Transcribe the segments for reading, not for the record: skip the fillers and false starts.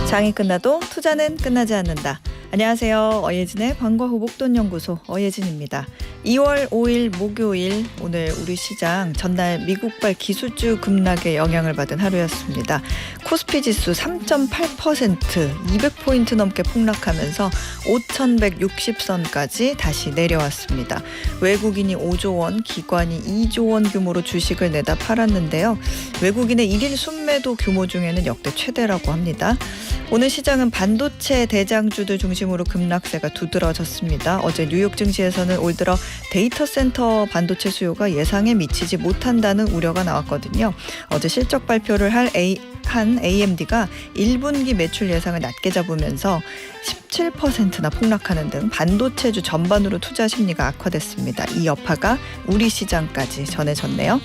장이 끝나도 투자는 끝나지 않는다. 안녕하세요. 어예진의 방과후 목돈연구소 어예진입니다. 2월 5일 목요일, 오늘 우리 시장 전날 미국발 기술주 급락에 영향을 받은 하루였습니다. 코스피 지수 3.8%, 200포인트 넘게 폭락하면서 5,160선까지 다시 내려왔습니다. 외국인이 5조 원, 기관이 2조 원 규모로 주식을 내다 팔았는데요. 외국인의 1일 순매도 규모 중에는 역대 최대라고 합니다. 오늘 시장은 반도체 대장주들 중심으로 급락세가 두드러졌습니다. 어제 뉴욕 증시에서는 올 들어 데이터 센터 반도체 수요가 예상에 미치지 못한다는 우려가 나왔거든요. 어제 실적 발표를 한 AMD가 1분기 매출 예상을 낮게 잡으면서 17%나 폭락하는 등 반도체주 전반으로 투자 심리가 악화됐습니다. 이 여파가 우리 시장까지 전해졌네요.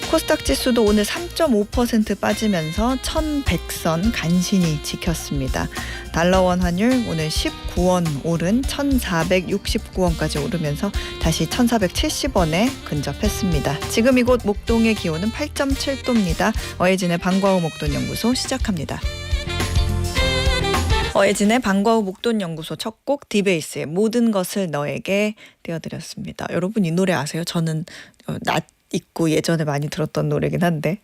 코스닥 지수도 오늘 3.5% 빠지면서 1,100선 간신히 지켰습니다. 달러원 환율 오늘 19원 오른 1,469원까지 오르면서 다시 1,470원에 근접했습니다. 지금 이곳 목동의 기온은 8.7도입니다. 어예진의 방과후 목돈연구소 시작합니다. 어예진의 방과후 목돈연구소 첫 곡 디베이스의 모든 것을 너에게 띄워드렸습니다. 여러분 이 노래 아세요? 저는 낮 있고 예전에 많이 들었던 노래긴 한데.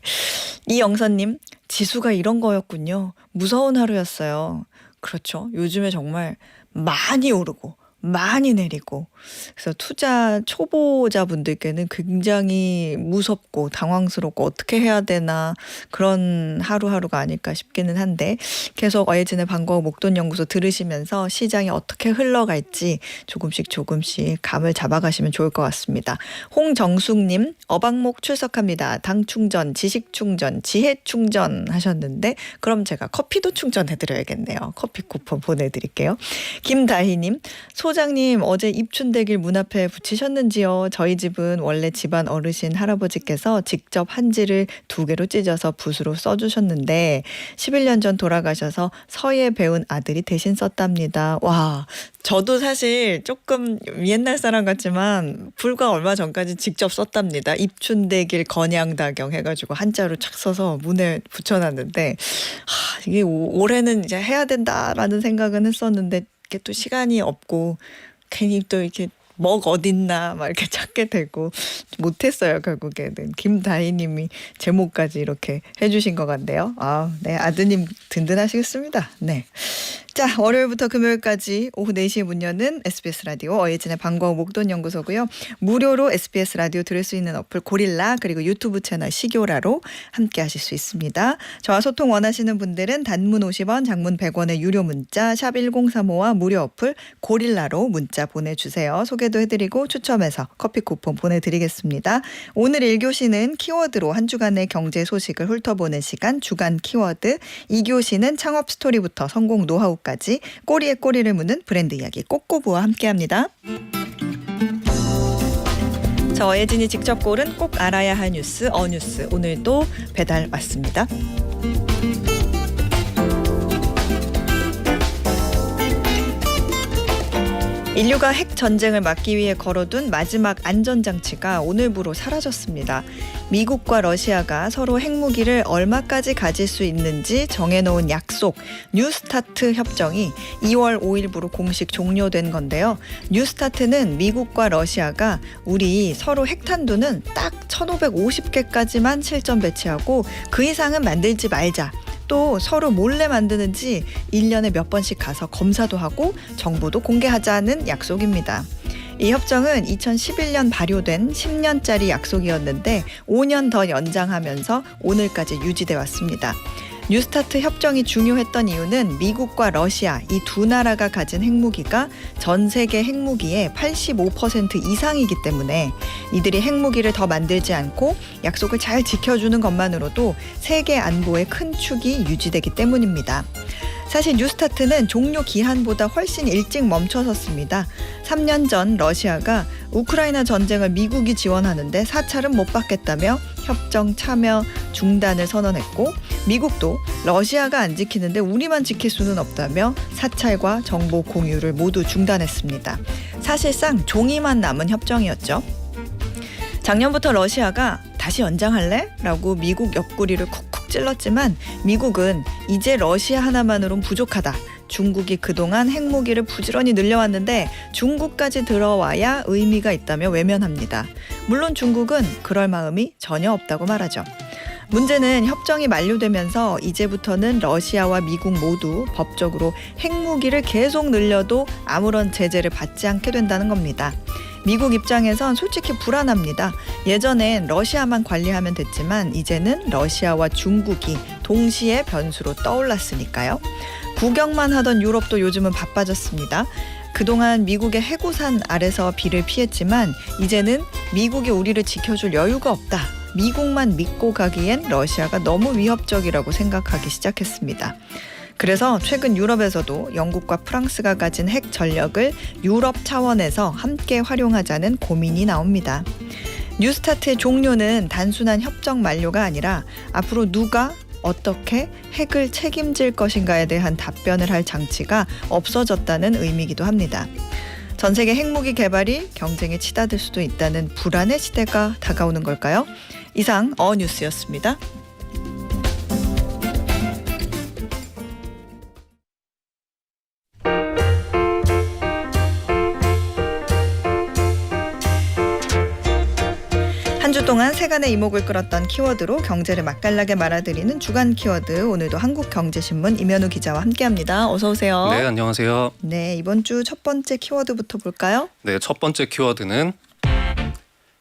이영선님, 지수가 이런 거였군요. 무서운 하루였어요. 그렇죠. 요즘에 정말 많이 오르고 많이 내리고, 그래서 투자 초보자분들께는 굉장히 무섭고 당황스럽고 어떻게 해야 되나 그런 하루하루가 아닐까 싶기는 한데, 계속 어예진의 방과후 목돈연구소 들으시면서 시장이 어떻게 흘러갈지 조금씩 감을 잡아가시면 좋을 것 같습니다. 홍정숙님, 어방목 출석합니다. 당 충전, 지식 충전, 지혜 충전 하셨는데 그럼 제가 커피도 충전해드려야겠네요. 커피 쿠폰 보내드릴게요. 김다희님, 소장님 어제 입춘대길 문 앞에 붙이셨는지요? 저희 집은 원래 집안 어르신 할아버지께서 직접 한지를 2개로 찢어서 붓으로 써주셨는데 11년 전 돌아가셔서 서예 배운 아들이 대신 썼답니다. 와, 저도 사실 조금 옛날 사람 같지만 불과 얼마 전까지 직접 썼답니다. 입춘대길 건양다경 해가지고 한자로 착 써서 문에 붙여놨는데, 이게 올해는 이제 해야 된다라는 생각은 했었는데 이게 또 시간이 없고 괜히 또 이렇게 먹 어딨나 막 이렇게 찾게 되고 못했어요. 결국에는 김다희님이 제목까지 이렇게 해주신 것 같네요. 네, 아드님 든든하시겠습니다. 네. 자, 월요일부터 금요일까지 오후 4시에 문 여는 SBS 라디오 어예진의 방과후 목돈연구소고요. 무료로 SBS 라디오 들을 수 있는 어플 고릴라, 그리고 유튜브 채널 시교라로 함께 하실 수 있습니다. 저와 소통 원하시는 분들은 단문 50원, 장문 100원의 유료 문자 샵 1035와 무료 어플 고릴라로 문자 보내주세요. 소개도 해드리고 추첨해서 커피 쿠폰 보내드리겠습니다. 오늘 1교시는 키워드로 한 주간의 경제 소식을 훑어보는 시간 주간 키워드, 2교시는 창업 스토리부터 성공 노하우 까지 꼬리에 꼬리를 무는 브랜드 이야기 꼬꼬부와 함께합니다. 저 어예진이 직접 고른 꼭 알아야 할 뉴스 어뉴스, 오늘도 배달 왔습니다. 인류가 핵 전쟁을 막기 위해 걸어둔 마지막 안전장치가 오늘부로 사라졌습니다. 미국과 러시아가 서로 핵무기를 얼마까지 가질 수 있는지 정해놓은 약속 뉴스타트 협정이 2월 5일부로 공식 종료된 건데요. 뉴스타트는 미국과 러시아가 우리 서로 핵탄두는 딱 1,550개까지만 실전 배치하고 그 이상은 만들지 말자, 또 서로 몰래 만드는지 1년에 몇 번씩 가서 검사도 하고 정보도 공개하자는 약속입니다. 이 협정은 2011년 발효된 10년짜리 약속이었는데 5년 더 연장하면서 오늘까지 유지돼 왔습니다. 뉴스타트 협정이 중요했던 이유는 미국과 러시아 이 두 나라가 가진 핵무기가 전 세계 핵무기의 85% 이상이기 때문에 이들이 핵무기를 더 만들지 않고 약속을 잘 지켜주는 것만으로도 세계 안보의 큰 축이 유지되기 때문입니다. 사실 뉴스타트는 종료 기한보다 훨씬 일찍 멈춰섰습니다. 3년 전 러시아가 우크라이나 전쟁을 미국이 지원하는데 사찰은 못 받겠다며 협정 참여 중단을 선언했고, 미국도 러시아가 안 지키는데 우리만 지킬 수는 없다며 사찰과 정보 공유를 모두 중단했습니다. 사실상 종이만 남은 협정이었죠. 작년부터 러시아가 다시 연장할래? 라고 미국 옆구리를 쿡쿡 퍽 찔렀지만 미국은 이제 러시아 하나만으론 부족하다. 중국이 그동안 핵무기를 부지런히 늘려왔는데 중국까지 들어와야 의미가 있다며 외면합니다. 물론 중국은 그럴 마음이 전혀 없다고 말하죠. 문제는 협정이 만료되면서 이제부터는 러시아와 미국 모두 법적으로 핵무기를 계속 늘려도 아무런 제재를 받지 않게 된다는 겁니다. 미국 입장에선 솔직히 불안합니다. 예전엔 러시아만 관리하면 됐지만 이제는 러시아와 중국이 동시에 변수로 떠올랐으니까요. 구경만 하던 유럽도 요즘은 바빠졌습니다. 그동안 미국의 해구산 아래서 비를 피했지만 이제는 미국이 우리를 지켜줄 여유가 없다. 미국만 믿고 가기엔 러시아가 너무 위협적이라고 생각하기 시작했습니다. 그래서 최근 유럽에서도 영국과 프랑스가 가진 핵 전력을 유럽 차원에서 함께 활용하자는 고민이 나옵니다. 뉴스타트의 종료는 단순한 협정 만료가 아니라 앞으로 누가 어떻게 핵을 책임질 것인가에 대한 답변을 할 장치가 없어졌다는 의미이기도 합니다. 전 세계 핵무기 개발이 경쟁에 치닫을 수도 있다는 불안의 시대가 다가오는 걸까요? 이상 어뉴스였습니다. 한 주 동안 세간의 이목을 끌었던 키워드로 경제를 맛깔나게 말아드리는 주간 키워드. 오늘도 한국경제신문 임현우 기자와 함께합니다. 어서 오세요. 네, 안녕하세요. 네, 이번 주 첫 번째 키워드부터 볼까요? 네, 첫 번째 키워드는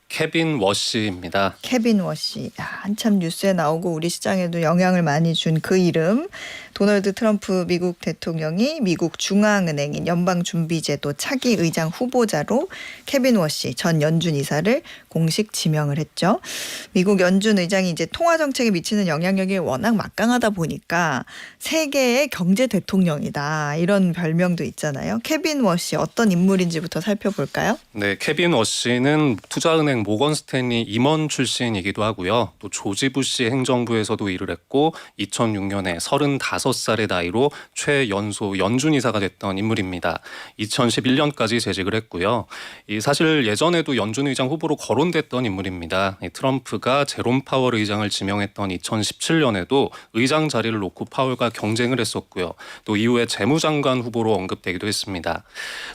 케빈 워시입니다. 케빈 워시. 한참 뉴스에 나오고 우리 시장에도 영향을 많이 준 그 이름. 도널드 트럼프 미국 대통령이 미국 중앙은행인 연방준비제도 차기 의장 후보자로 케빈 워시 전 연준 이사를 공식 지명을 했죠. 미국 연준 의장이 이제 통화 정책에 미치는 영향력이 워낙 막강하다 보니까 세계의 경제 대통령이다. 이런 별명도 있잖아요. 케빈 워시 어떤 인물인지부터 살펴볼까요? 네, 케빈 워시는 투자은행 모건 스탠리 임원 출신이기도 하고요. 또 조지 부시 행정부에서도 일을 했고 2006년에 35살의 나이로 최연소 연준 이사가 됐던 인물입니다. 2011년까지 재직을 했고요. 사실 예전에도 연준 의장 후보로 거론됐던 인물입니다. 트럼프가 제롬 파월 의장을 지명했던 2017년에도 의장 자리를 놓고 파월과 경쟁을 했었고요. 또 이후에 재무장관 후보로 언급되기도 했습니다.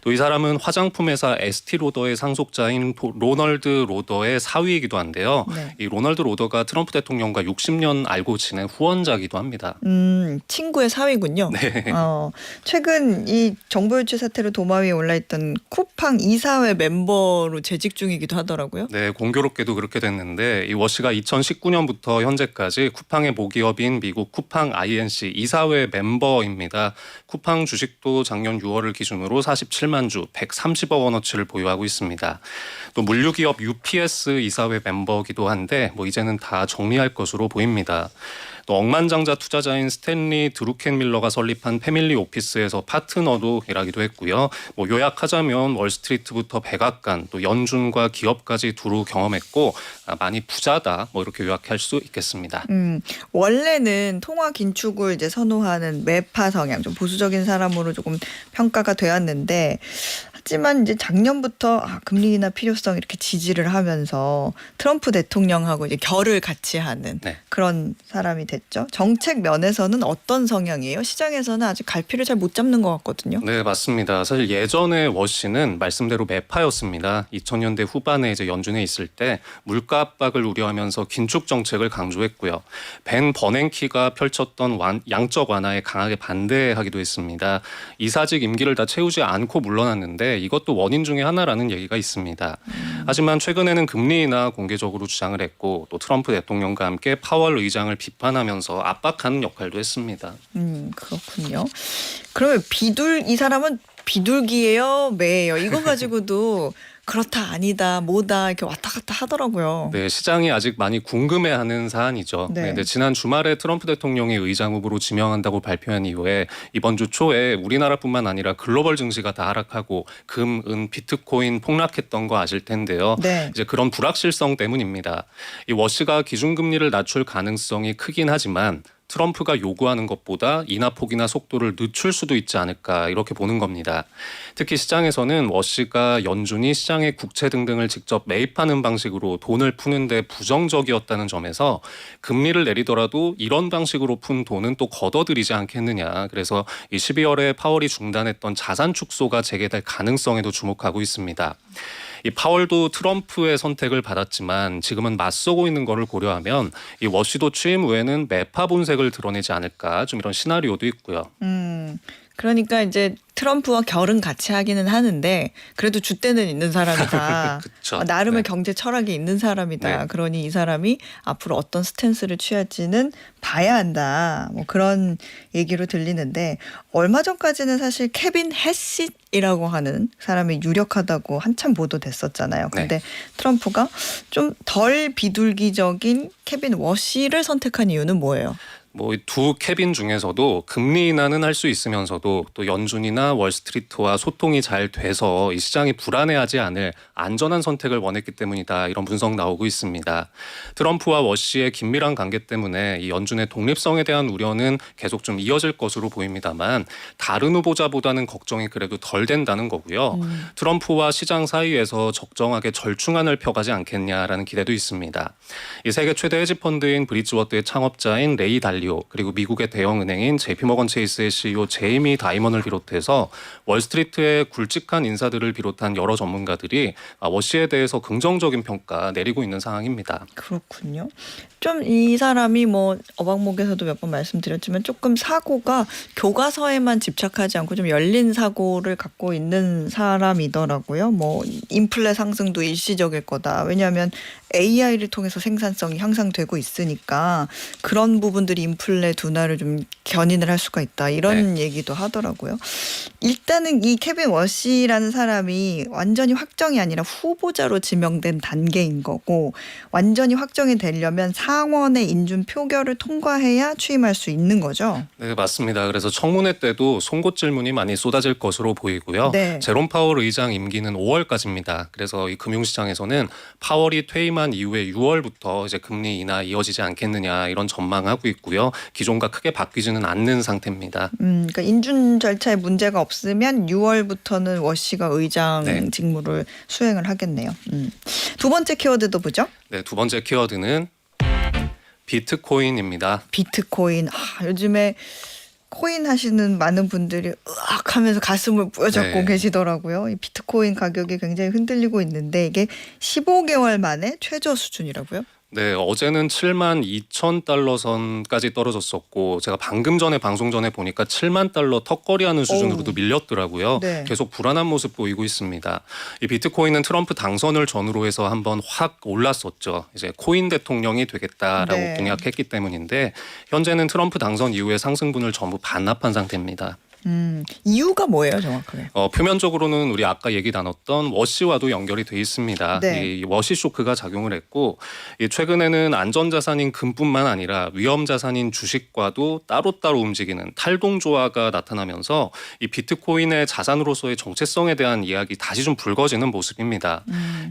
또 이 사람은 화장품 회사 에스티로더의 상속자인 로널드 로더의 사위이기도 한데요. 네. 이 로널드 로더가 트럼프 대통령과 60년 알고 지낸 후원자이기도 합니다. 친구의 사위군요. 네. 최근 이 정보 유출 사태로 도마 위에 올라있던 쿠팡 이사회 멤버로 재직 중이기도 하더라고요. 네, 공교롭게도 그렇게 됐는데 이 워시가 2019년부터 현재까지 쿠팡의 모기업인 미국 쿠팡 INC 이사회 멤버입니다. 쿠팡 주식도 작년 6월을 기준으로 47만 주 130억 원어치를 보유하고 있습니다. 또 물류기업 UPS 이사회 멤버기도 한데 이제는 다 정리할 것으로 보입니다. 또 억만장자 투자자인 스탠리 드루켄밀러가 설립한 패밀리 오피스에서 파트너도 일하기도 했고요. 요약하자면 월스트리트부터 백악관 또 연준과 기업까지 두루 경험했고 많이 부자다 이렇게 요약할 수 있겠습니다. 원래는 통화 긴축을 이제 선호하는 매파 성향, 좀 보수적인 사람으로 조금 평가가 되었는데 하지만 이제 작년부터 금리 인하 필요성 이렇게 지지를 하면서 트럼프 대통령하고 이제 결을 같이 하는 네. 그런 사람이 됐죠. 정책 면에서는 어떤 성향이에요? 시장에서는 아직 갈피를 잘 못 잡는 것 같거든요. 네, 맞습니다. 사실 예전에 워시는 말씀대로 매파였습니다. 2000년대 후반에 이제 연준에 있을 때 물가 압박을 우려하면서 긴축 정책을 강조했고요. 벤 버냉키가 펼쳤던 양적 완화에 강하게 반대하기도 했습니다. 이사직 임기를 다 채우지 않고 물러났는데 이것도 원인 중에 하나라는 얘기가 있습니다. 하지만 최근에는 금리 인하 공개적으로 주장을 했고 또 트럼프 대통령과 함께 파월 의장을 비판하면서 압박하는 역할도 했습니다. 그렇군요. 그러면 이 사람은 비둘기예요, 매예요? 이거 가지고도 그렇다 아니다 뭐다 이렇게 왔다 갔다 하더라고요. 네, 시장이 아직 많이 궁금해하는 사안이죠. 네. 네, 지난 주말에 트럼프 대통령이 의장 후보로 지명한다고 발표한 이후에 이번 주 초에 우리나라뿐만 아니라 글로벌 증시가 다 하락하고 금, 은, 비트코인 폭락했던 거 아실 텐데요. 네. 이제 그런 불확실성 때문입니다. 이 워시가 기준금리를 낮출 가능성이 크긴 하지만 트럼프가 요구하는 것보다 인하폭이나 속도를 늦출 수도 있지 않을까 이렇게 보는 겁니다. 특히 시장에서는 워시가 연준이 시장의 국채 등등을 직접 매입하는 방식으로 돈을 푸는데 부정적이었다는 점에서 금리를 내리더라도 이런 방식으로 푼 돈은 또 걷어들이지 않겠느냐. 그래서 이 12월에 파월이 중단했던 자산 축소가 재개될 가능성에도 주목하고 있습니다. 이 파월도 트럼프의 선택을 받았지만 지금은 맞서고 있는 것을 고려하면 이 워시도 취임 후에는 매파 본색을 드러내지 않을까 좀 이런 시나리오도 있고요. 그러니까 이제 트럼프와 결은 같이 하기는 하는데 그래도 줏대는 있는 사람이다. 그쵸. 나름의 네. 경제 철학이 있는 사람이다. 네. 그러니 이 사람이 앞으로 어떤 스탠스를 취할지는 봐야 한다. 뭐 그런 얘기로 들리는데 얼마 전까지는 사실 케빈 해시이라고 하는 사람이 유력하다고 한참 보도됐었잖아요. 근데 트럼프가 좀 덜 비둘기적인 케빈 워시를 선택한 이유는 뭐예요? 뭐 두 케빈 중에서도 금리 인하는 할 수 있으면서도 또 연준이나 월스트리트와 소통이 잘 돼서 이 시장이 불안해하지 않을 안전한 선택을 원했기 때문이다. 이런 분석 나오고 있습니다. 트럼프와 워시의 긴밀한 관계 때문에 이 연준의 독립성에 대한 우려는 계속 좀 이어질 것으로 보입니다만 다른 후보자보다는 걱정이 그래도 덜 된다는 거고요. 트럼프와 시장 사이에서 적정하게 절충안을 펴가지 않겠냐라는 기대도 있습니다. 이 세계 최대 헤지펀드인 브리지워터의 창업자인 레이 달리오 그리고 미국의 대형 은행인 JP모건 체이스의 CEO 제이미 다이먼을 비롯해서 월스트리트의 굵직한 인사들을 비롯한 여러 전문가들이 워시에 대해서 긍정적인 평가 내리고 있는 상황입니다. 그렇군요. 좀 이 사람이 뭐 어박목에서도 몇 번 말씀드렸지만 조금 사고가 교과서에만 집착하지 않고 좀 열린 사고를 갖고 있는 사람이더라고요. 뭐 인플레 상승도 일시적일 거다. 왜냐하면 AI를 통해서 생산성이 향상되고 있으니까 그런 부분들이 인플레 둔화를 좀 견인을 할 수가 있다. 이런 얘기도 하더라고요. 일단은 이 케빈 워시라는 사람이 완전히 확정이 아니라 후보자로 지명된 단계인 거고 완전히 확정이 되려면 상원의 인준 표결을 통과해야 취임할 수 있는 거죠. 네, 맞습니다. 그래서 청문회 때도 송곳 질문이 많이 쏟아질 것으로 보이고요. 네. 제롬 파월 의장 임기는 5월까지입니다. 그래서 이 금융시장에서는 파월이 퇴임한 이후에 6월부터 이제 금리 인하 이어지지 않겠느냐 이런 전망하고 있고요. 기존과 크게 바뀌지는 않는 상태입니다. 그러니까 인준 절차에 문제가 없으면 6월부터는 워시가 의장 직무를 수행을 하겠네요. 두 번째 키워드도 보죠. 네, 두 번째 키워드는 비트코인입니다. 비트코인. 요즘에 코인 하시는 많은 분들이 으악 하면서 가슴을 부여잡고 계시더라고요. 이 비트코인 가격이 굉장히 흔들리고 있는데 이게 15개월 만에 최저 수준이라고요? 네, 어제는 7만 2천 달러 선까지 떨어졌었고 제가 방금 전에 방송 전에 보니까 7만 달러 턱걸이하는 수준으로도 밀렸더라고요. 네. 계속 불안한 모습 보이고 있습니다. 이 비트코인은 트럼프 당선을 전후로 해서 한번 확 올랐었죠. 이제 코인 대통령이 되겠다라고 공약했기 때문인데 현재는 트럼프 당선 이후에 상승분을 전부 반납한 상태입니다. 이유가 뭐예요, 정확하게? 표면적으로는 우리 아까 얘기 나눴던 워시와도 연결이 돼 있습니다. 네. 이 워시 쇼크가 작용을 했고 최근에는 안전자산인 금뿐만 아니라 위험자산인 주식과도 따로따로 움직이는 탈동조화가 나타나면서 이 비트코인의 자산으로서의 정체성에 대한 이야기 다시 좀 불거지는 모습입니다.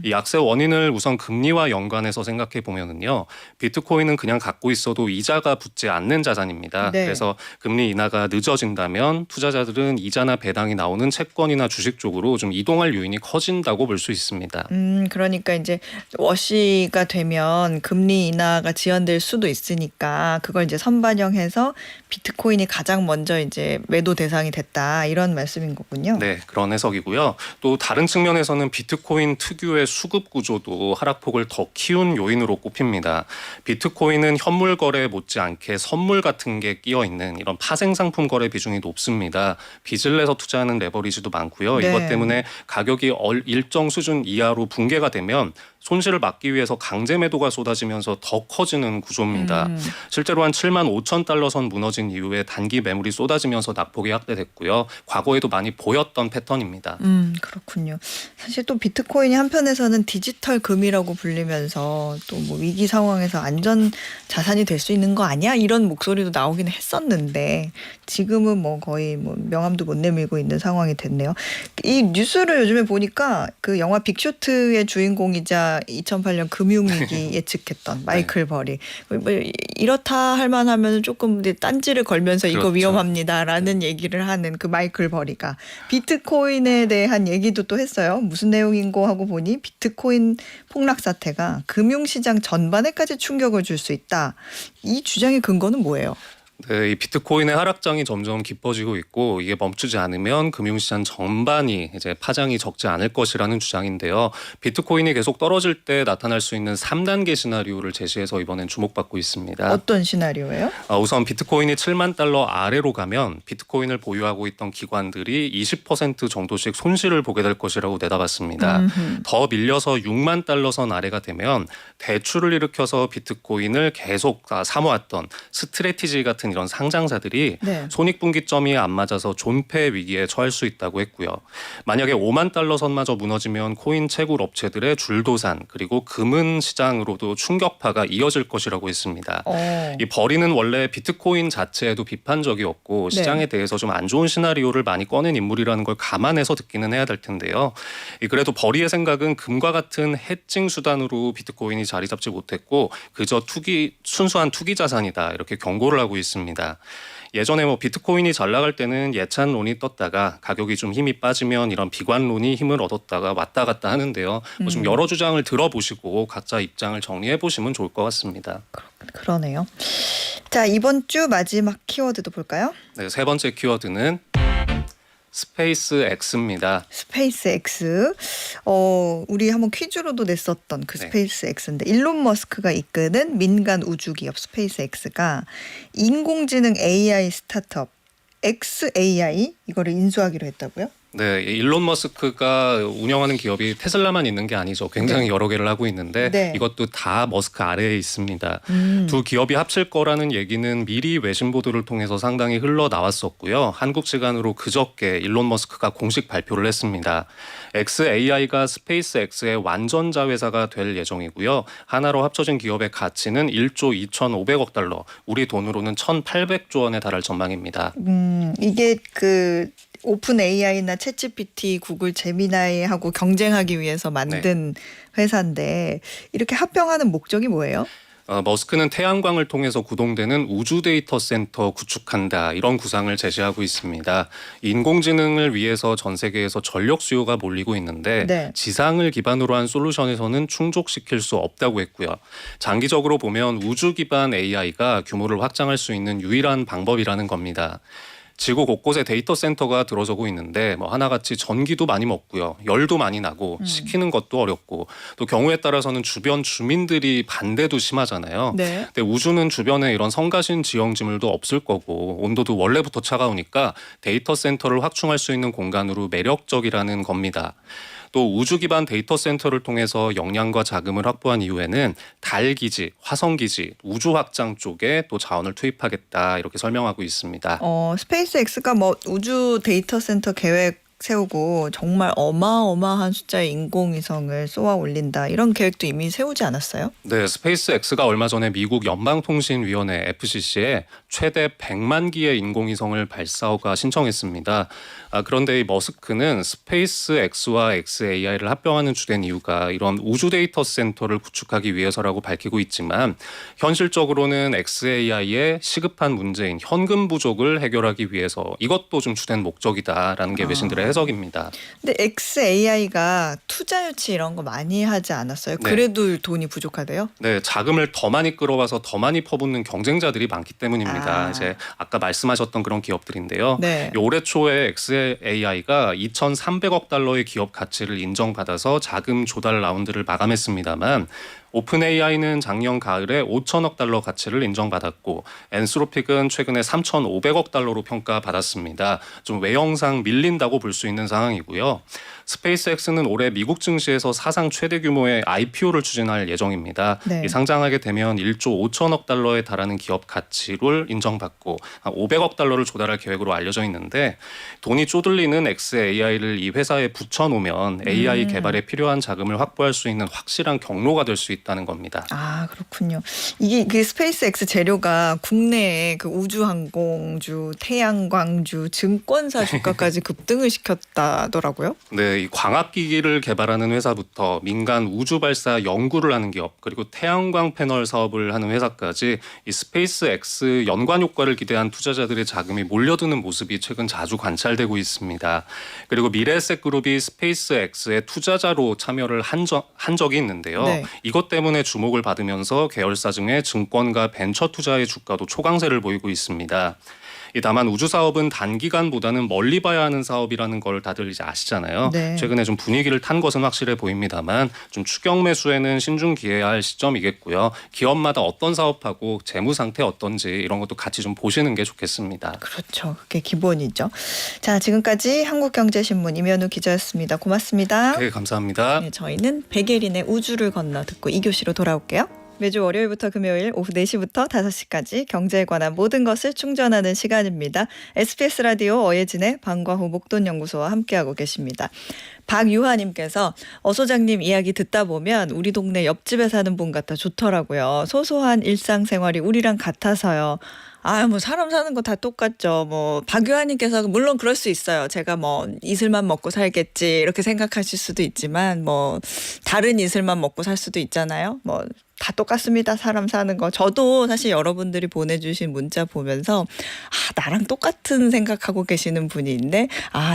이 약세 원인을 우선 금리와 연관해서 생각해 보면은요. 비트코인은 그냥 갖고 있어도 이자가 붙지 않는 자산입니다. 네. 그래서 금리 인하가 늦어진다면 투자자들은 이자나 배당이 나오는 채권이나 주식 쪽으로 좀 이동할 요인이 커진다고 볼 수 있습니다. 그러니까 이제 워시가 되면 금리 인하가 지연될 수도 있으니까 그걸 이제 선반영해서 비트코인이 가장 먼저 이제 매도 대상이 됐다 이런 말씀인 거군요. 네, 그런 해석이고요. 또 다른 측면에서는 비트코인 특유의 수급 구조도 하락폭을 더 키운 요인으로 꼽힙니다. 비트코인은 현물 거래 못지않게 선물 같은 게 끼어 있는 이런 파생 상품 거래 비중이 높습니다. 빚을 내서 투자하는 레버리지도 많고요. 네. 이것 때문에 가격이 일정 수준 이하로 붕괴가 되면 손실을 막기 위해서 강제 매도가 쏟아지면서 더 커지는 구조입니다. 실제로 한 7만 5천 달러 선 무너진 이후에 단기 매물이 쏟아지면서 낙폭이 확대됐고요. 과거에도 많이 보였던 패턴입니다. 그렇군요. 사실 또 비트코인이 한편에서는 디지털 금이라고 불리면서 또 뭐 위기 상황에서 안전 자산이 될 수 있는 거 아니야? 이런 목소리도 나오기는 했었는데 지금은 뭐 거의 뭐 명함도 못 내밀고 있는 상황이 됐네요. 이 뉴스를 요즘에 보니까 그 영화 빅쇼트의 주인공이자 우리가 2008년 금융위기 예측했던 마이클 버리. 뭐 이렇다 할 만하면 조금 딴지를 걸면서 이거 그렇죠. 위험합니다라는 얘기를 하는 그 마이클 버리가 비트코인에 대한 얘기도 또 했어요. 무슨 내용인고 하고 보니 비트코인 폭락 사태가 금융시장 전반에까지 충격을 줄 수 있다. 이 주장의 근거는 뭐예요? 네, 이 비트코인의 하락장이 점점 깊어지고 있고 이게 멈추지 않으면 금융시장 전반이 이제 파장이 적지 않을 것이라는 주장인데요. 비트코인이 계속 떨어질 때 나타날 수 있는 3단계 시나리오를 제시해서 이번엔 주목받고 있습니다. 어떤 시나리오예요? 우선 비트코인이 7만 달러 아래로 가면 비트코인을 보유하고 있던 기관들이 20% 정도씩 손실을 보게 될 것이라고 내다봤습니다. 더 밀려서 6만 달러 선 아래가 되면 대출을 일으켜서 비트코인을 계속 사모았던 스트래티지 같은 이런 상장사들이 네. 손익분기점이 안 맞아서 존폐 위기에 처할 수 있다고 했고요. 만약에 5만 달러 선마저 무너지면 코인 채굴 업체들의 줄도산 그리고 금은 시장으로도 충격파가 이어질 것이라고 했습니다. 이 버리는 원래 비트코인 자체에도 비판적이었고 시장에 대해서 좀 안 좋은 시나리오를 많이 꺼낸 인물이라는 걸 감안해서 듣기는 해야 될 텐데요. 그래도 버리의 생각은 금과 같은 해칭 수단으로 비트코인이 자리 잡지 못했고 그저 순수한 투기 자산이다 이렇게 경고를 하고 있습니다. 예전에 비트코인이 잘 나갈 때는 예찬론이 떴다가 가격이 좀 힘이 빠지면 이런 비관론이 힘을 얻었다가 왔다 갔다 하는데요. 좀 여러 주장을 들어보시고 각자 입장을 정리해 보시면 좋을 것 같습니다. 그러네요. 자, 이번 주 마지막 키워드도 볼까요? 네, 세 번째 키워드는 스페이스 X입니다. 스페이스 X. 우리 한번 퀴즈로도 냈었던 그 스페이스 X인데 일론 머스크가 이끄는 민간 우주 기업 스페이스 X가 인공지능 AI 스타트업 XAI 이거를 인수하기로 했다고요? 네, 일론 머스크가 운영하는 기업이 테슬라만 있는 게 아니죠. 굉장히 여러 개를 하고 있는데 이것도 다 머스크 아래에 있습니다. 두 기업이 합칠 거라는 얘기는 미리 외신 보도를 통해서 상당히 흘러나왔었고요. 한국 시간으로 그저께 일론 머스크가 공식 발표를 했습니다. XAI가 스페이스 X의 완전자 회사가 될 예정이고요. 하나로 합쳐진 기업의 가치는 1조 2,500억 달러, 우리 돈으로는 1,800조 원에 달할 전망입니다. 이게 그 오픈 AI나 챗GPT, 구글 제미나이하고 경쟁하기 위해서 만든 회사인데 이렇게 합병하는 목적이 뭐예요? 머스크는 태양광을 통해서 구동되는 우주 데이터 센터 구축한다 이런 구상을 제시하고 있습니다. 인공지능을 위해서 전 세계에서 전력 수요가 몰리고 있는데 지상을 기반으로 한 솔루션에서는 충족시킬 수 없다고 했고요. 장기적으로 보면 우주 기반 AI가 규모를 확장할 수 있는 유일한 방법이라는 겁니다. 지구 곳곳에 데이터 센터가 들어서고 있는데 하나같이 전기도 많이 먹고요. 열도 많이 나고 시키는 것도 어렵고 또 경우에 따라서는 주변 주민들이 반대도 심하잖아요. 근데 우주는 주변에 이런 성가신 지형지물도 없을 거고 온도도 원래부터 차가우니까 데이터 센터를 확충할 수 있는 공간으로 매력적이라는 겁니다. 또 우주 기반 데이터 센터를 통해서 역량과 자금을 확보한 이후에는 달 기지, 화성 기지, 우주 확장 쪽에 또 자원을 투입하겠다 이렇게 설명하고 있습니다. 스페이스 X가 우주 데이터 센터 계획 세우고 정말 어마어마한 숫자의 인공위성을 쏘아 올린다 이런 계획도 이미 세우지 않았어요? 네, 스페이스 X가 얼마 전에 미국 연방통신위원회 FCC에 최대 100만 기의 인공위성을 발사허가 신청했습니다. 그런데 이 머스크는 스페이스 X와 XAI를 합병하는 주된 이유가 이런 우주 데이터 센터를 구축하기 위해서라고 밝히고 있지만 현실적으로는 XAI의 시급한 문제인 현금 부족을 해결하기 위해서 이것도 좀 주된 목적이다라는 게 외신들의 해석입니다. 근데 XAI가 투자 유치 이런 거 많이 하지 않았어요? 그래도 돈이 부족하대요? 네, 자금을 더 많이 끌어와서 더 많이 퍼붓는 경쟁자들이 많기 때문입니다. 이제 아까 말씀하셨던 그런 기업들인데요. 올해 초에 XAI가 2,300억 달러의 기업 가치를 인정받아서 자금 조달 라운드를 마감했습니다만 오픈 AI는 작년 가을에 5천억 달러 가치를 인정받았고 엔스로픽은 최근에 3,500억 달러로 평가받았습니다. 좀 외형상 밀린다고 볼 수 있는 상황이고요. 스페이스X는 올해 미국 증시에서 사상 최대 규모의 IPO를 추진할 예정입니다. 이 상장하게 되면 1조 5천억 달러에 달하는 기업 가치를 인정받고 500억 달러를 조달할 계획으로 알려져 있는데 돈이 쪼들리는 XAI를 이 회사에 붙여놓으면 AI 개발에 필요한 자금을 확보할 수 있는 확실한 경로가 될 수 있다는 겁니다. 아, 그렇군요. 이게 그 스페이스X 재료가 국내에 그 우주항공주, 태양광주, 증권사 주가까지 급등을 시켰다더라고요. 네, 이 광학기기를 개발하는 회사부터 민간 우주 발사 연구를 하는 기업, 그리고 태양광 패널 사업을 하는 회사까지 이 스페이스X 연관 효과를 기대한 투자자들의 자금이 몰려드는 모습이 최근 자주 관찰되고 있습니다. 그리고 미래에셋그룹이 스페이스X의 투자자로 참여를 한 적이 있는데요. 네. 이것 때문에 주목을 받으면서 계열사 중에 증권과 벤처 투자의 주가도 초강세를 보이고 있습니다. 다만 우주 사업은 단기간보다는 멀리 봐야 하는 사업이라는 걸 다들 이제 아시잖아요. 네. 최근에 좀 분위기를 탄 것은 확실해 보입니다만 좀 추격 매수에는 신중기해야 할 시점이겠고요. 기업마다 어떤 사업하고 재무 상태 어떤지 이런 것도 같이 좀 보시는 게 좋겠습니다. 그렇죠. 그게 기본이죠. 자, 지금까지 한국경제신문 임현우 기자였습니다. 고맙습니다. 네, 감사합니다. 네, 저희는 백예린의 우주를 건너 듣고 2교시로 돌아올게요. 매주 월요일부터 금요일 오후 4시부터 5시까지 경제에 관한 모든 것을 충전하는 시간입니다. SBS 라디오 어예진의 방과후 목돈연구소와 함께하고 계십니다. 박유하님께서 소장님 이야기 듣다 보면 우리 동네 옆집에 사는 분 같아 좋더라고요. 소소한 일상생활이 우리랑 같아서요. 뭐 사람 사는 거 다 똑같죠. 뭐 박유하님께서 물론 그럴 수 있어요. 제가 뭐 이슬만 먹고 살겠지 이렇게 생각하실 수도 있지만 뭐 다른 이슬만 먹고 살 수도 있잖아요. 뭐 다 똑같습니다. 사람 사는 거. 저도 사실 여러분들이 보내주신 문자 보면서 나랑 똑같은 생각하고 계시는 분이 있네.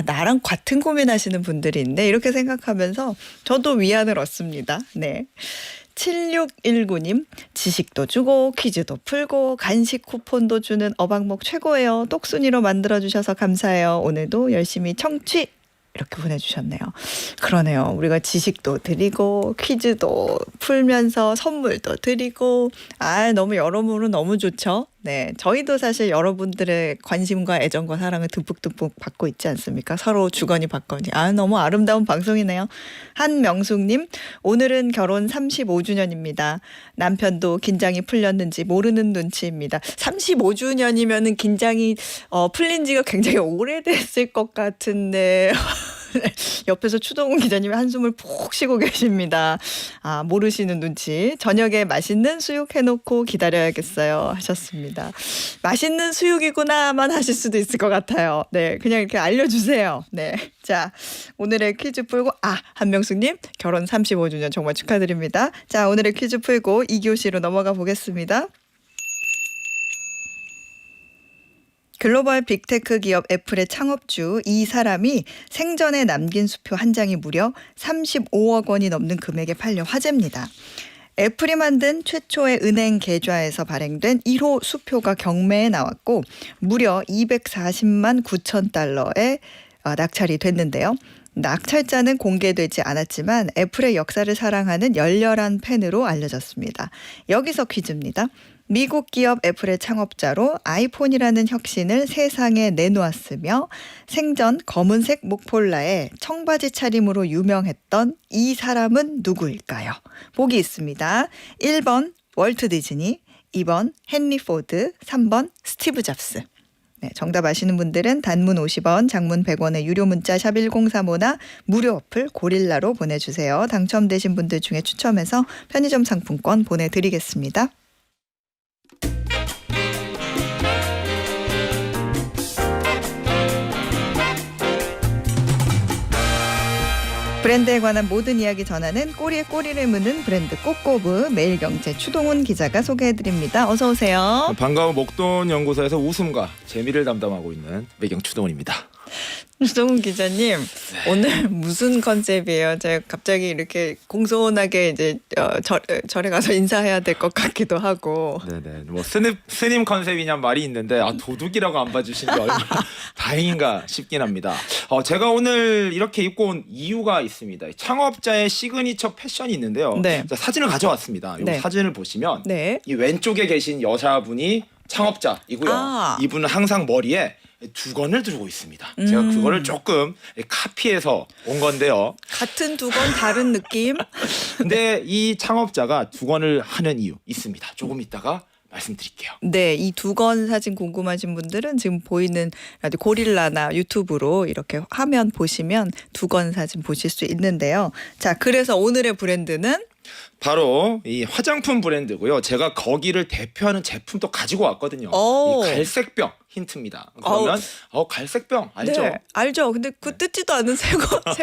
나랑 같은 고민하시는 분들이 있네. 이렇게 생각하면서 저도 위안을 얻습니다. 네. 7619님 지식도 주고 퀴즈도 풀고 간식 쿠폰도 주는 어방목 최고예요. 똑순이로 만들어주셔서 감사해요. 오늘도 열심히 청취 이렇게 보내주셨네요. 그러네요. 우리가 지식도 드리고 퀴즈도 풀면서 선물도 드리고 너무 여러모로 너무 좋죠. 네, 저희도 사실 여러분들의 관심과 애정과 사랑을 듬뿍듬뿍 받고 있지 않습니까? 서로 주거니 받거니. 너무 아름다운 방송이네요. 한명숙님, 오늘은 결혼 35주년입니다. 남편도 긴장이 풀렸는지 모르는 눈치입니다. 35주년이면은 긴장이 풀린 지가 굉장히 오래됐을 것 같은데 옆에서 추동훈 기자님이 한숨을 푹 쉬고 계십니다. 모르시는 눈치. 저녁에 맛있는 수육 해놓고 기다려야겠어요 하셨습니다. 맛있는 수육이구나만 하실 수도 있을 것 같아요. 네, 그냥 이렇게 알려주세요. 네, 자 오늘의 퀴즈 풀고 한명숙님 결혼 35주년 정말 축하드립니다. 자 오늘의 퀴즈 풀고 2교시로 넘어가 보겠습니다. 글로벌 빅테크 기업 애플의 창업주 이 사람이 생전에 남긴 수표 한 장이 무려 35억 원이 넘는 금액에 팔려 화제입니다. 애플이 만든 최초의 은행 계좌에서 발행된 1호 수표가 경매에 나왔고 무려 240만 9천 달러에 낙찰이 됐는데요. 낙찰자는 공개되지 않았지만 애플의 역사를 사랑하는 열렬한 팬으로 알려졌습니다. 여기서 퀴즈입니다. 미국 기업 애플의 창업자로 아이폰이라는 혁신을 세상에 내놓았으며 생전 검은색 목폴라에 청바지 차림으로 유명했던 이 사람은 누구일까요? 보기 있습니다. 1번 월트 디즈니, 2번 헨리 포드, 3번 스티브 잡스. 네, 정답 아시는 분들은 단문 50원, 장문 100원의 유료 문자 샵 1035나 무료 어플 고릴라로 보내주세요. 당첨되신 분들 중에 추첨해서 편의점 상품권 보내드리겠습니다. 브랜드에 관한 모든 이야기 전하는 꼬리에 꼬리를 무는 브랜드 꼬꼬브 매일경제 추동훈 기자가 소개해드립니다. 어서 오세요. 반가운 목돈연구소에서 웃음과 재미를 담당하고 있는 매경 추동훈입니다. 추동훈 기자님, 오늘 무슨 컨셉이에요? 제가 갑자기 이렇게 공손하게 이제 절에 가서 인사해야 될 것 같기도 하고. 네네. 뭐 스님 컨셉이냐 말이 있는데 도둑이라고 안 봐주신 게 얼마나 다행인가 싶긴 합니다. 제가 오늘 이렇게 입고 온 이유가 있습니다. 창업자의 시그니처 패션이 있는데요. 네. 자, 사진을 가져왔습니다. 이 네. 사진을 보시면 네. 이 왼쪽에 계신 여자분이 창업자이고요. 이분은 항상 머리에 두건을 들고 있습니다. 제가 그거를 조금 카피해서 온 건데요. 같은 두건 다른 느낌? 근데 이 창업자가 두건을 하는 이유 있습니다. 조금 이따가 말씀드릴게요. 네, 이 두건 사진 궁금하신 분들은 지금 보이는 라디오 고릴라나 유튜브로 이렇게 화면 보시면 두건 사진 보실 수 있는데요. 자, 그래서 오늘의 브랜드는 바로 이 화장품 브랜드고요. 제가 거기를 대표하는 제품도 가지고 왔거든요. 오. 이 갈색병 힌트입니다. 그러면 갈색병 알죠? 네, 알죠. 근데 그 뜯지도 않은 새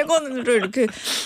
거를 이렇게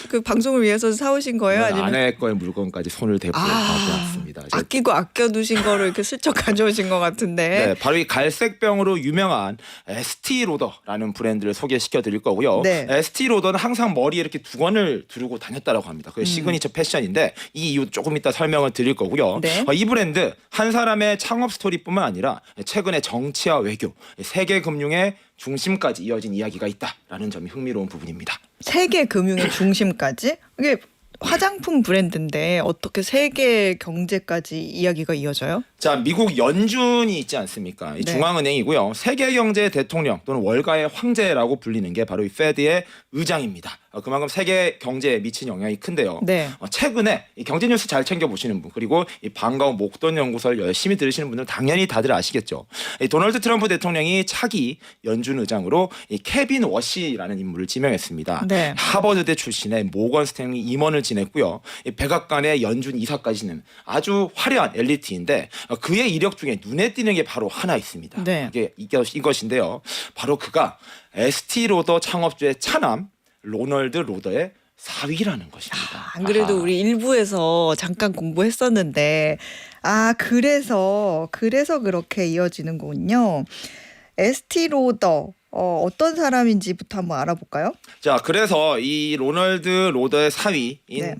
그 방송을 위해서 사오신 거예요? 네, 아니면 아내 거의 물건까지 손을 대고 가져왔습니다. 아끼고 아껴두신 거를 이렇게 슬쩍 가져오신 것 같은데. 네, 바로 이 갈색병으로 유명한 에스티 로더라는 브랜드를 소개시켜 드릴 거고요. 네. 에스티 로더는 항상 머리에 이렇게 두건을 두르고 다녔다라고 합니다. 그게 시그니처 패션인데 이 이유 조금 이따 설명을 드릴 거고요. 네. 이 브랜드 한 사람의 창업 스토리뿐만 아니라 최근에 정치와 외교, 세계 금융의 중심까지 이어진 이야기가 있다라는 점이 흥미로운 부분입니다. 세계 금융의 중심까지? 이게 화장품 브랜드인데 어떻게 세계 경제까지 이야기가 이어져요? 자, 미국 연준이 있지 않습니까? 이 네. 중앙은행이고요. 세계경제 대통령 또는 월가의 황제라고 불리는 게 바로 이 페드의 의장입니다. 그만큼 세계 경제에 미친 영향이 큰데요. 네. 최근에 이 경제 뉴스 잘 챙겨 보시는 분, 그리고 이 반가운 목돈 연구소를 열심히 들으시는 분들 당연히 다들 아시겠죠. 이 도널드 트럼프 대통령이 차기 연준 의장으로 이 케빈 워시라는 인물을 지명했습니다. 네. 하버드대 출신의 모건 스탠리 임원을 지냈고요. 이 백악관의 연준 이사까지는 아주 화려한 엘리트인데 그의 이력 중에 눈에 띄는 게 바로 하나 있습니다. 네. 이것인데요. 바로 그가 에스티 로더 창업주의 차남 로널드 로더의 사위라는 것입니다. 안 그래도 아하. 우리 일부에서 잠깐 공부했었는데 그래서 그렇게 이어지는 거군요. 에스티 로더 어떤 사람인지부터 한번 알아볼까요? 자, 그래서 이 로널드 로더의 사위인 네.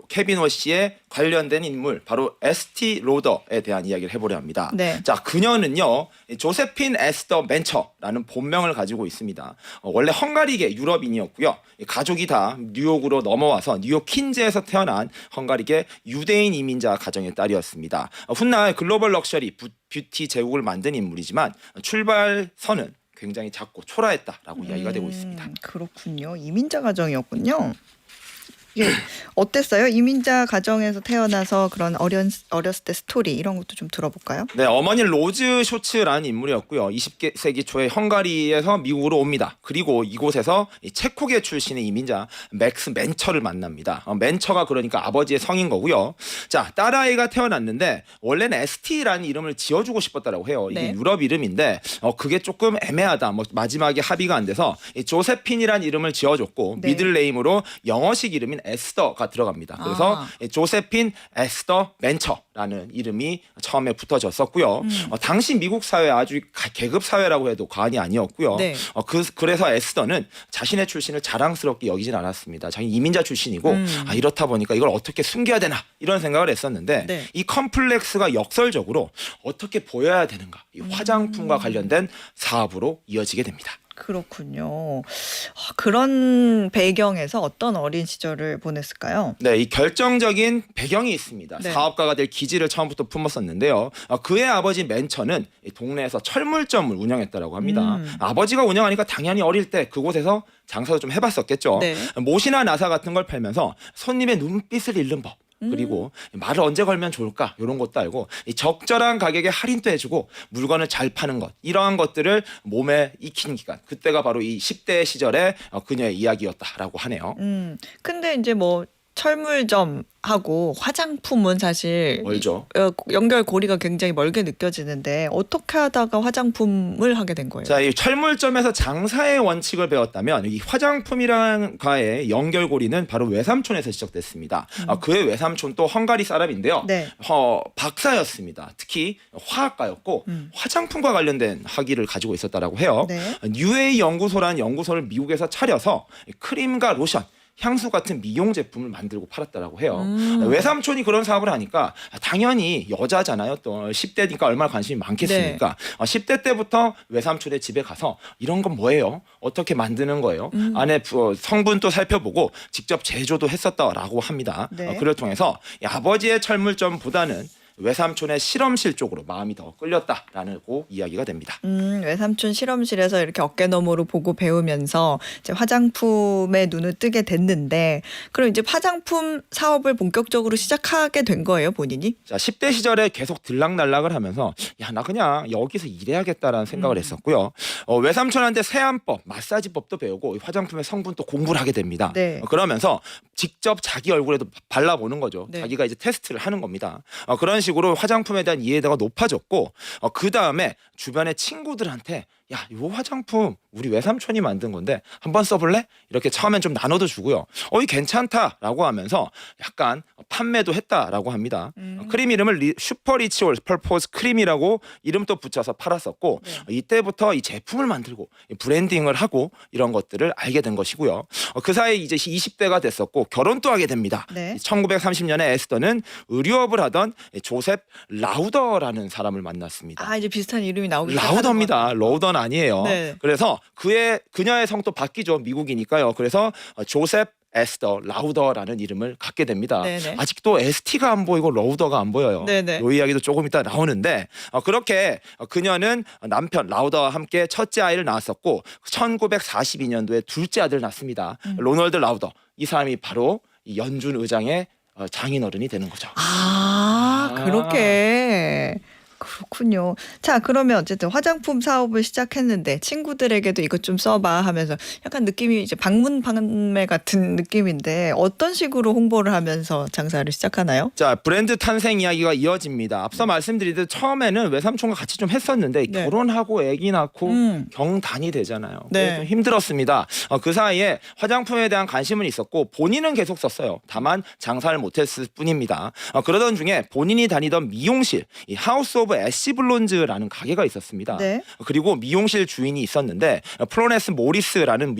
케빈 워시의 관련된 인물 바로 에스티 로더에 대한 이야기를 해보려 합니다. 네. 자, 그녀는요 조세핀 에스더 맨처라는 본명을 가지고 있습니다. 원래 헝가리계 유럽인이었고요. 가족이 다 뉴욕으로 넘어와서 뉴욕 퀸즈에서 태어난 헝가리계 유대인 이민자 가정의 딸이었습니다. 훗날 글로벌 럭셔리 뷰티 제국을 만든 인물이지만 출발선은 굉장히 작고 초라했다라고 이야기가 되고 있습니다. 그렇군요. 이민자 가정이었군요. 예. 어땠어요? 이민자 가정에서 태어나서 그런 어렸을 때 스토리 이런 것도 좀 들어볼까요? 네, 어머니 로즈 쇼츠라는 인물이었고요. 20세기 초에 헝가리에서 미국으로 옵니다. 그리고 이곳에서 이 체코계 출신의 이민자 맥스 맨처를 만납니다. 맨처가 그러니까 아버지의 성인 거고요. 자, 딸아이가 태어났는데 원래는 에스티라는 이름을 지어주고 싶었다라고 해요. 이게 네. 유럽 이름인데 그게 조금 애매하다. 마지막에 합의가 안 돼서 이 조세핀이라는 이름을 지어줬고 네. 미들네임으로 영어식 이름인 에스더가 들어갑니다. 그래서 조세핀 에스더 맨처라는 이름이 처음에 붙어졌었고요. 당시 미국 사회 아주 계급 사회라고 해도 과언이 아니었고요. 네. 그래서 에스더는 자신의 출신을 자랑스럽게 여기진 않았습니다. 자기 이민자 출신이고 이렇다 보니까 이걸 어떻게 숨겨야 되나 이런 생각을 했었는데 네. 이 컴플렉스가 역설적으로 어떻게 보여야 되는가 이 화장품과 관련된 사업으로 이어지게 됩니다. 그렇군요. 그런 배경에서 어떤 어린 시절을 보냈을까요? 네, 이 결정적인 배경이 있습니다. 네. 사업가가 될 기질을 처음부터 품었었는데요. 그의 아버지 맨처는 이 동네에서 철물점을 운영했다라고 합니다. 아버지가 운영하니까 당연히 어릴 때 그곳에서 장사도 좀 해봤었겠죠. 네. 못이나 나사 같은 걸 팔면서 손님의 눈빛을 읽는 법. 그리고 말을 언제 걸면 좋을까 이런 것도 알고 이 적절한 가격에 할인도 해주고 물건을 잘 파는 것 이러한 것들을 몸에 익힌 기간 그때가 바로 이 10대 시절의 그녀의 이야기였다라고 하네요. 근데 이제 뭐 철물점하고 화장품은 사실 멀죠. 연결고리가 굉장히 멀게 느껴지는데 어떻게 하다가 화장품을 하게 된 거예요? 자, 이 철물점에서 장사의 원칙을 배웠다면 이 화장품이랑과의 연결고리는 바로 외삼촌에서 시작됐습니다. 그의 외삼촌 또 헝가리 사람인데요. 네. 박사였습니다. 특히 화학과였고 화장품과 관련된 학위를 가지고 있었다라고 해요. 네. UA 연구소라는 연구소를 미국에서 차려서 크림과 로션 향수 같은 미용 제품을 만들고 팔았다라고 해요. 외삼촌이 그런 사업을 하니까 당연히 여자잖아요. 또 10대니까 얼마나 관심이 많겠습니까? 10대 때부터 외삼촌의 집에 가서 이런 건 뭐예요? 어떻게 만드는 거예요? 안에 성분도 살펴보고 직접 제조도 했었다라고 합니다. 네. 그를 통해서 이 아버지의 철물점보다는 외삼촌의 실험실 쪽으로 마음이 더 끌렸다라고 이야기가 됩니다. 외삼촌 실험실에서 이렇게 어깨너머로 보고 배우면서 이제 화장품에 눈을 뜨게 됐는데 그럼 이제 화장품 사업을 본격적으로 시작하게 된 거예요, 본인이? 자, 10대 시절에 계속 들락날락을 하면서 야, 나 그냥 여기서 일해야겠다라는 생각을 했었고요. 외삼촌한테 세안법, 마사지법도 배우고 화장품의 성분 또 공부를 하게 됩니다. 네. 그러면서 직접 자기 얼굴에도 발라보는 거죠. 네. 자기가 이제 테스트를 하는 겁니다. 그런 식으로 화장품에 대한 이해도가 높아졌고 그 다음에 주변의 친구들한테 야, 이 화장품 우리 외삼촌이 만든 건데 한번 써볼래? 이렇게 처음엔 좀 나눠도 주고요. 이 괜찮다라고 하면서 약간 판매도 했다라고 합니다. 크림 이름을 슈퍼 리치 올 퍼포스 크림이라고 이름도 붙여서 팔았었고 네. 이때부터 이 제품을 만들고 브랜딩을 하고 이런 것들을 알게 된 것이고요. 그 사이 이제 20대가 됐었고 결혼도 하게 됩니다. 네. 1930년에 에스더는 의류업을 하던 조셉 라우더라는 사람을 만났습니다. 아, 이제 비슷한 이름이 나오기 시작하는 라우더입니다. 것 같아요. 러우더는 아니에요. 네. 그래서 그녀의 성도 바뀌죠. 미국이니까요. 그래서 조셉 에스더 라우더라는 이름을 갖게 됩니다. 네네. 아직도 ST가 안 보이고 라우더가 안 보여요. 네네. 이 이야기도 조금 이따 나오는데 그렇게 그녀는 남편 라우더와 함께 첫째 아이를 낳았었고 1942년도에 둘째 아들을 낳습니다. 로널드 라우더. 이 사람이 바로 이 연준 의장의 장인어른이 되는 거죠. 그렇게. 그렇군요. 자, 그러면 어쨌든 화장품 사업을 시작했는데 친구들에게도 이것 좀 써봐 하면서 약간 느낌이 이제 방문 판매 같은 느낌인데 어떤 식으로 홍보를 하면서 장사를 시작하나요? 자, 브랜드 탄생 이야기가 이어집니다. 앞서 말씀드리듯 처음에는 외삼촌과 같이 좀 했었는데 네. 결혼하고 아기 낳고 음. 경단이 되잖아요. 네. 좀 힘들었습니다. 그 사이에 화장품에 대한 관심은 있었고 본인은 계속 썼어요. 다만 장사를 못했을 뿐입니다. 그러던 중에 본인이 다니던 미용실, 이 하우스 오브 애쉬 블론즈라는 가게가 있었습니다. 네. 그리고 미용실 주인이 있었는데 플로렌스 모리스라는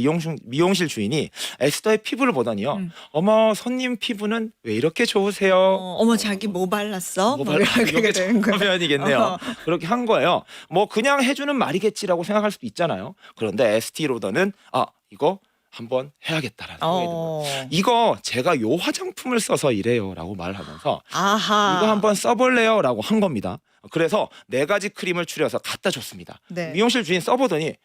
미용실 주인이 에스더의 피부를 보더니요. 어머, 손님 피부는 왜 이렇게 좋으세요? 어머, 자기 뭐 발랐어? 뭐 막 이렇게 되는 거예요. 표현이겠네요. 어허. 그렇게 한 거예요. 뭐 그냥 해주는 말이겠지라고 생각할 수도 있잖아요. 그런데 에스티 로더는 이거 한번 해야겠다라는 생각이 듭니다. 이거 제가 요 화장품을 써서 이래요라고 말하면서 아하. 이거 한번 써볼래요라고 한 겁니다. 그래서 4가지 크림을 추려서 갖다 줬습니다. 네. 미용실 주인 써보더니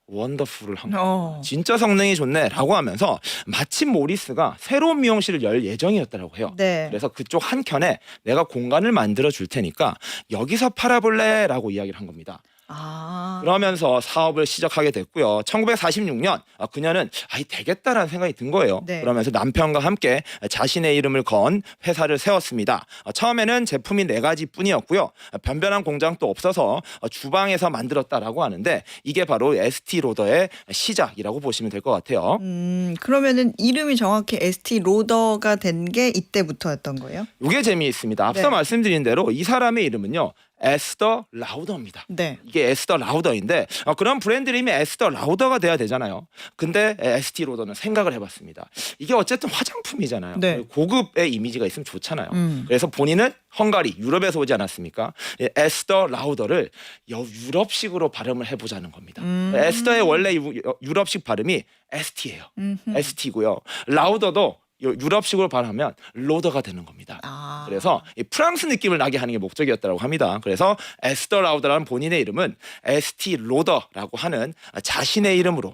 원더풀을 한 거예요. 어. 진짜 성능이 좋네라고 하면서 마침 모리스가 새로운 미용실을 열 예정이었다라고 해요. 네. 그래서 그쪽 한 켠에 내가 공간을 만들어 줄 테니까 여기서 팔아볼래라고 이야기를 한 겁니다. 그러면서 사업을 시작하게 됐고요. 1946년 그녀는 되겠다라는 생각이 든 거예요. 네. 그러면서 남편과 함께 자신의 이름을 건 회사를 세웠습니다. 처음에는 제품이 4가지 뿐이었고요. 변변한 공장도 없어서 주방에서 만들었다라고 하는데 이게 바로 에스티 로더의 시작이라고 보시면 될 것 같아요. 그러면은 이름이 정확히 에스티 로더가 된 게 이때부터였던 거예요? 이게 재미있습니다. 앞서 네. 말씀드린 대로 이 사람의 이름은요. 에스더 라우더입니다. 네. 이게 에스더 라우더인데 그런 브랜드 이름이 에스더 라우더가 돼야 되잖아요. 근데 에스티 로더는 생각을 해봤습니다. 이게 어쨌든 화장품이잖아요. 네. 고급의 이미지가 있으면 좋잖아요. 음. 그래서 본인은 헝가리, 유럽에서 오지 않았습니까? 에스더 라우더를 유럽식으로 발음을 해보자는 겁니다. 에스더의 원래 유럽식 발음이 ST예요. ST고요. 라우더도 유럽식으로 발음하면 로더가 되는 겁니다. 그래서 이 프랑스 느낌을 나게 하는 게 목적이었다고 합니다. 그래서 에스더 라우더라는 본인의 이름은 에스티 로더라고 하는 자신의 이름으로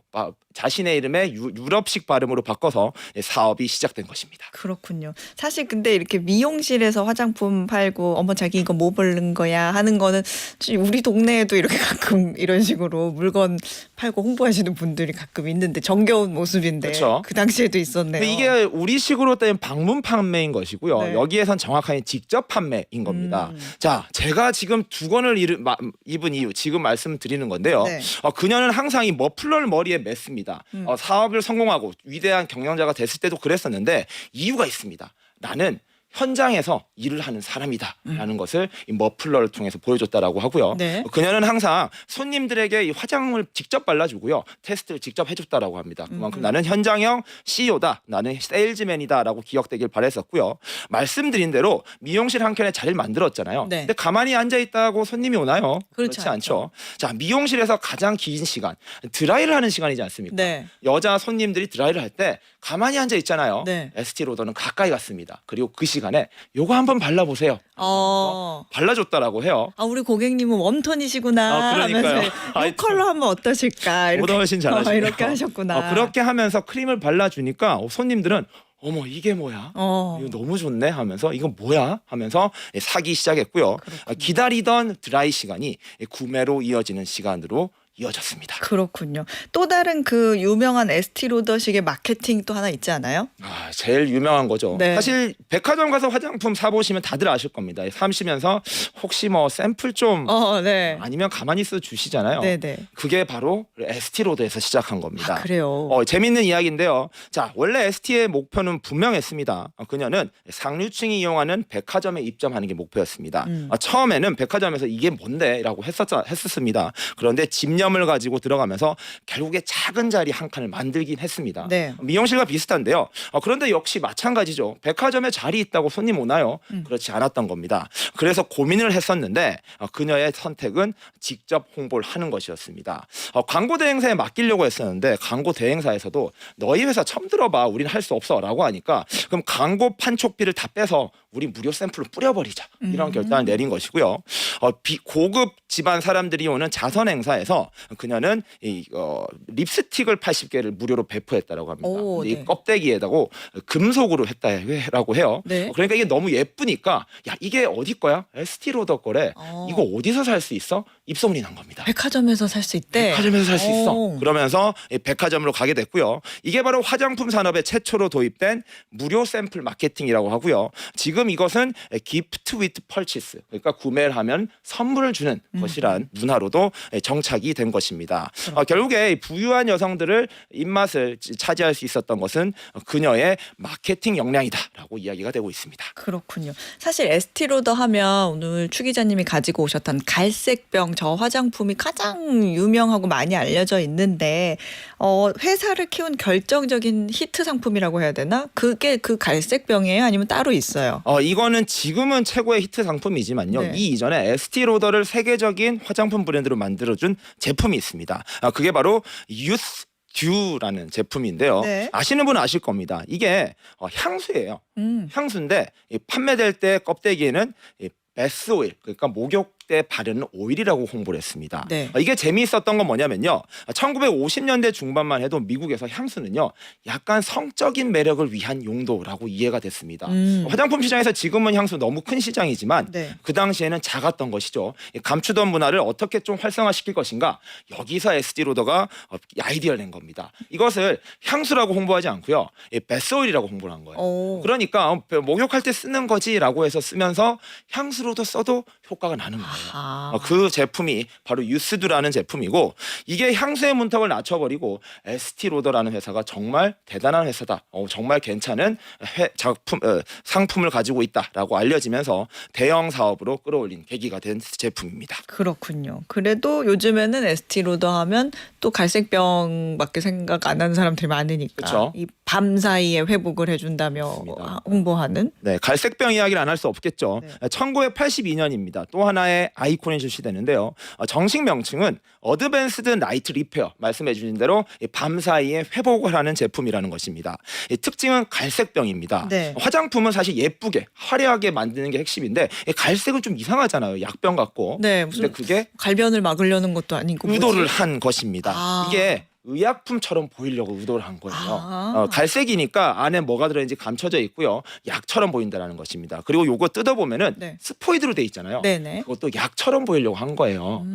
자신의 이름의 유럽식 발음으로 바꿔서 사업이 시작된 것입니다. 그렇군요. 사실 근데 이렇게 미용실에서 화장품 팔고 어머 자기 이거 뭐 바른 거야 하는 거는 우리 동네에도 이렇게 가끔 이런 식으로 물건 팔고 홍보하시는 분들이 가끔 있는데 정겨운 모습인데 그렇죠. 그 당시에도 있었네요. 근데 이게 우리식으로 따지면 방문 판매인 것이고요. 네. 여기에선 정확하게 직접 판매인 겁니다. 자, 제가 지금 2권을 입은 이유 지금 말씀드리는 건데요. 네. 그녀는 항상 이 머플러를 머리에 맸습니다. 사업을 성공하고 위대한 경영자가 됐을 때도 그랬었는데 이유가 있습니다. 나는 현장에서 일을 하는 사람이다라는 것을 이 머플러를 통해서 보여줬다라고 하고요. 네. 그녀는 항상 손님들에게 이 화장을 직접 발라주고요. 테스트를 직접 해줬다라고 합니다. 그만큼 나는 현장형 CEO다. 나는 세일즈맨이다라고 기억되길 바랬었고요. 말씀드린 대로 미용실 한 켠에 자리를 만들었잖아요. 네. 근데 가만히 앉아있다고 손님이 오나요? 그렇지 않죠. 자, 미용실에서 가장 긴 시간 드라이를 하는 시간이지 않습니까? 네. 여자 손님들이 드라이를 할 때 가만히 앉아 있잖아요. 네. 에스티 로더는 가까이 갔습니다. 그리고 그 시간 시간에 요거 한번 발라보세요. 발라줬다라고 해요. 우리 고객님은 웜톤이시구나 그러니까요. 하면서 이 컬러 한번 어떠실까 이렇게, 훨씬 잘하시네요. 이렇게 하셨구나. 그렇게 하면서 크림을 발라주니까 손님들은 어머 이게 뭐야? 이거 너무 좋네 하면서 이거 뭐야? 하면서 사기 시작했고요. 기다리던 드라이 시간이 구매로 이어지는 시간으로 이어졌습니다. 그렇군요. 또 다른 그 유명한 에스티로더식의 마케팅 또 하나 있지 않아요? 제일 유명한 거죠. 네. 사실 백화점 가서 화장품 사보시면 다들 아실 겁니다. 사시면서 혹시 뭐 샘플 좀 네. 아니면 가만히 있어 주시잖아요. 네네. 그게 바로 에스티로더에서 시작한 겁니다. 그래요. 재밌는 이야기인데요. 자, 원래 에스티의 목표는 분명했습니다. 그녀는 상류층이 이용하는 백화점에 입점하는 게 목표였습니다. 처음에는 백화점에서 이게 뭔데라고 했었습니다. 그런데 집념을 가지고 들어가면서 결국에 작은 자리 한 칸을 만들긴 했습니다. 네. 미용실과 비슷한데요. 그런데 역시 마찬가지죠. 백화점에 자리 있다고 손님 오나요? 그렇지 않았던 겁니다. 그래서 고민을 했었는데 그녀의 선택은 직접 홍보를 하는 것이었습니다. 광고 대행사에 맡기려고 했었는데 광고 대행사에서도 너희 회사 처음 들어봐. 우리는 할 수 없어 라고 하니까 그럼 광고 판촉비를 다 빼서 우리 무료 샘플로 뿌려버리자. 이런 결단을 내린 것이고요. 고급 집안 사람들이 오는 자선 행사에서 그녀는 립스틱을 80개를 무료로 배포했다라고 합니다. 근데 이 껍데기에다가 금속으로 했다라고 해요. 네. 그러니까 이게 너무 예쁘니까 야 이게 어디 거야? 에스티로더 거래. 이거 어디서 살 수 있어? 입소문이 난 겁니다. 백화점에서 살 수 있대. 백화점에서 살 수 있어. 그러면서 백화점으로 가게 됐고요. 이게 바로 화장품 산업에 최초로 도입된 무료 샘플 마케팅이라고 하고요. 지금 이것은 기프트 위트 펄치스, 그러니까 구매를 하면 선물을 주는 것이란 문화로도 정착이 된 것입니다. 결국에 부유한 여성들을 입맛을 차지할 수 있었던 것은 그녀의 마케팅 역량이다라고 이야기가 되고 있습니다. 그렇군요. 사실 에스티로더 하면 오늘 추 기자님이 가지고 오셨던 갈색병 저 화장품이 가장 유명하고 많이 알려져 있는데 회사를 키운 결정적인 히트 상품이라고 해야 되나? 그게 그 갈색병이에요? 아니면 따로 있어요? 이거는 지금은 최고의 히트 상품이지만요. 네. 이 이전에 에스티로더를 세계적인 화장품 브랜드로 만들어준 제품이 있습니다. 그게 바로 유스 듀라는 제품인데요. 네. 아시는 분은 아실 겁니다. 이게 향수예요. 향수인데 판매될 때 껍데기에는 베스 오일, 그러니까 목욕 때 바르는 오일이라고 홍보를 했습니다. 네. 이게 재미있었던 건 뭐냐면요. 1950년대 중반만 해도 미국에서 향수는요. 약간 성적인 매력을 위한 용도라고 이해가 됐습니다. 화장품 시장에서 지금은 향수 너무 큰 시장이지만 네. 그 당시에는 작았던 것이죠. 감추던 문화를 어떻게 좀 활성화시킬 것인가. 여기서 에스티로더가 아이디어를 낸 겁니다. 이것을 향수라고 홍보하지 않고요. 베스오일이라고 홍보를 한 거예요. 그러니까 목욕할 때 쓰는 거지라고 해서 쓰면서 향수로도 써도 효과가 나는 거예요. 그 제품이 바로 유스두라는 제품이고 이게 향수의 문턱을 낮춰버리고 에스티로더라는 회사가 정말 대단한 회사다. 정말 괜찮은 상품을 가지고 있다라고 알려지면서 대형 사업으로 끌어올린 계기가 된 제품입니다. 그렇군요. 그래도 요즘에는 에스티로더 하면 또 갈색병밖에 생각 안 하는 사람들이 많으니까 그쵸? 이 밤 사이에 회복을 해준다며 맞습니다. 홍보하는. 네, 갈색병 이야기를 안 할 수 없겠죠. 네. 1982년입니다. 또 하나의 아이콘이 출시되는데요. 정식 명칭은 어드밴스드 나이트 리페어, 말씀해 주신 대로 밤 사이에 회복을 하는 제품이라는 것입니다. 특징은 갈색병입니다. 네. 화장품은 사실 예쁘게 화려하게 만드는 게 핵심인데 갈색은 좀 이상하잖아요. 약병 같고. 네, 근데 무슨 그게 갈변을 막으려는 것도 아니고 의도를 뭐지? 한 것입니다. 이게 의약품처럼 보이려고 의도를 한 거예요. 갈색이니까 안에 뭐가 들어있는지 감춰져 있고요. 약처럼 보인다는 것입니다. 그리고 요거 뜯어보면은 네. 스포이드로 돼 있잖아요. 네네. 그것도 약처럼 보이려고 한 거예요.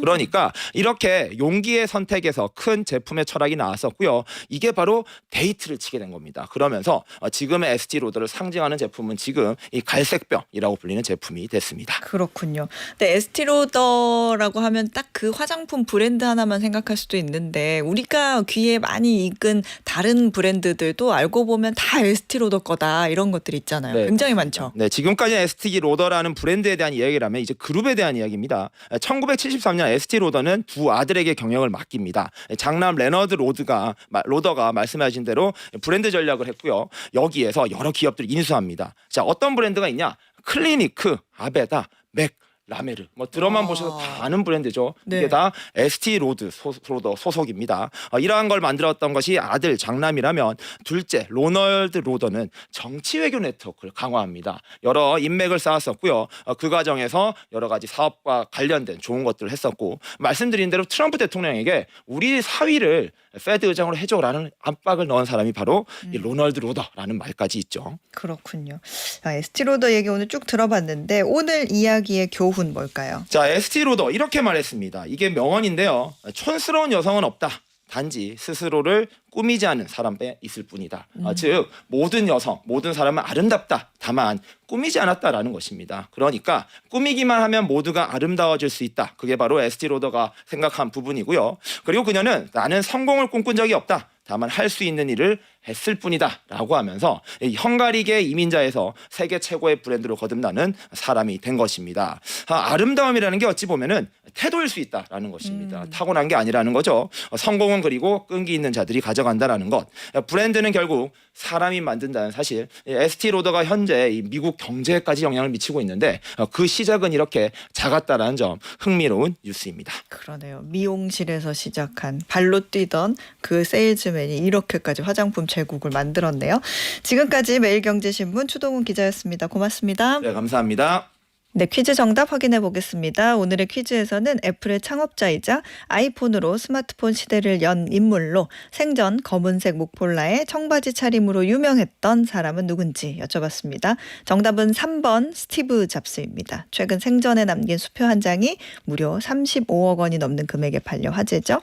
그러니까 이렇게 용기의 선택에서 큰 제품의 철학이 나왔었고요. 이게 바로 데이트를 치게 된 겁니다. 그러면서 지금의 에스티로더를 상징하는 제품은 지금 이 갈색병이라고 불리는 제품이 됐습니다. 그렇군요. 근데 에스티로더라고 하면 딱 그 화장품 브랜드 하나만 생각할 수도 있는데 우리가 귀에 많이 익은 다른 브랜드들도 알고 보면 다 에스티로더 거다 이런 것들 있잖아요. 네. 굉장히 많죠. 네, 지금까지 에스티로더라는 브랜드에 대한 이야기라면 이제 그룹에 대한 이야기입니다. 1973년 에스티로더는 두 아들에게 경영을 맡깁니다. 장남 레너드 로더가 말씀하신 대로 브랜드 전략을 했고요. 여기에서 여러 기업들을 인수합니다. 자, 어떤 브랜드가 있냐? 클리니크, 아베다, 맥, 라메르. 뭐 들어만 와. 보셔도 다 아는 브랜드죠. 네. 이게 다 에스티 로더 소속입니다. 이러한 걸 만들었던 것이 아들 장남이라면 둘째 로널드 로더는 정치 외교 네트워크를 강화합니다. 여러 인맥을 쌓았었고요. 그 과정에서 여러 가지 사업과 관련된 좋은 것들을 했었고 말씀드린 대로 트럼프 대통령에게 우리 사위를 페드 의장으로 해줘라는 압박을 넣은 사람이 바로 이 로널드 로더라는 말까지 있죠. 그렇군요. 에스티로더 얘기 오늘 쭉 들어봤는데 오늘 이야기의 교훈 뭘까요? 자, 에스티 로더 이렇게 말했습니다. 이게 명언인데요. 촌스러운 여성은 없다. 단지 스스로를 꾸미지 않은 사람에 있을 뿐이다. 즉 모든 여성, 모든 사람은 아름답다. 다만 꾸미지 않았다라는 것입니다. 그러니까 꾸미기만 하면 모두가 아름다워질 수 있다. 그게 바로 에스티 로더가 생각한 부분이고요. 그리고 그녀는 나는 성공을 꿈꾼 적이 없다. 다만 할 수 있는 일을 했을 뿐이다 라고 하면서 이 헝가리계 이민자에서 세계 최고의 브랜드로 거듭나는 사람이 된 것입니다. 아름다움이라는 게 어찌 보면은 태도일 수 있다라는 것입니다. 타고난 게 아니라는 거죠. 성공은 그리고 끈기 있는 자들이 가져간다라는 것. 브랜드는 결국 사람이 만든다는 사실. 에스티 로더가 현재 이 미국 경제에까지 영향을 미치고 있는데 그 시작은 이렇게 작았다라는 점 흥미로운 뉴스입니다. 그러네요. 미용실에서 시작한 발로 뛰던 그 세일즈맨이 이렇게까지 화장품 제국을 만들었네요. 지금까지 매일경제신문 추동훈 기자였습니다. 고맙습니다. 네, 감사합니다. 네, 퀴즈 정답 확인해 보겠습니다. 오늘의 퀴즈에서는 애플의 창업자이자 아이폰으로 스마트폰 시대를 연 인물로 생전 검은색 목폴라에 청바지 차림으로 유명했던 사람은 누군지 여쭤봤습니다. 정답은 3번 스티브 잡스입니다. 최근 생전에 남긴 수표 한 장이 무려 35억 원이 넘는 금액에 팔려 화제죠.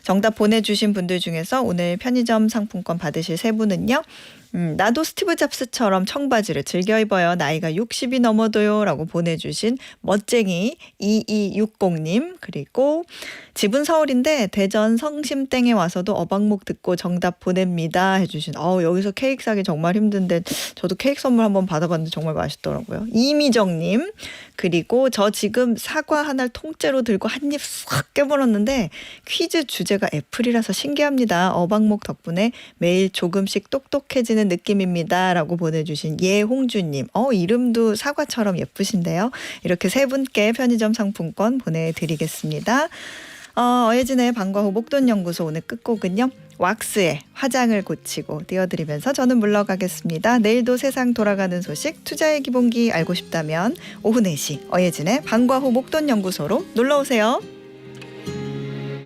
정답 보내주신 분들 중에서 오늘 편의점 상품권 받으실 세 분은요. 나도 스티브 잡스처럼 청바지를 즐겨 입어요. 나이가 60이 넘어도요. 라고 보내주신 멋쟁이 2260님. 그리고 집은 서울인데 대전 성심땡에 와서도 어방목 듣고 정답 보냅니다. 해주신 여기서 케이크 사기 정말 힘든데 저도 케이크 선물 한번 받아봤는데 정말 맛있더라고요. 이미정님. 그리고 저 지금 사과 하나를 통째로 들고 한 입 싹 깨물었는데 퀴즈 주제가 애플이라서 신기합니다. 어방목 덕분에 매일 조금씩 똑똑해지는 느낌입니다. 라고 보내주신 예홍주님. 이름도 사과처럼 예쁘신데요. 이렇게 세 분께 편의점 상품권 보내드리겠습니다. 어예진의 방과 후 목돈연구소 오늘 끝곡은요. 왁스의 화장을 고치고 띄워드리면서 저는 물러가겠습니다. 내일도 세상 돌아가는 소식 투자의 기본기 알고 싶다면 오후 4시 어예진의 방과 후 목돈연구소로 놀러오세요.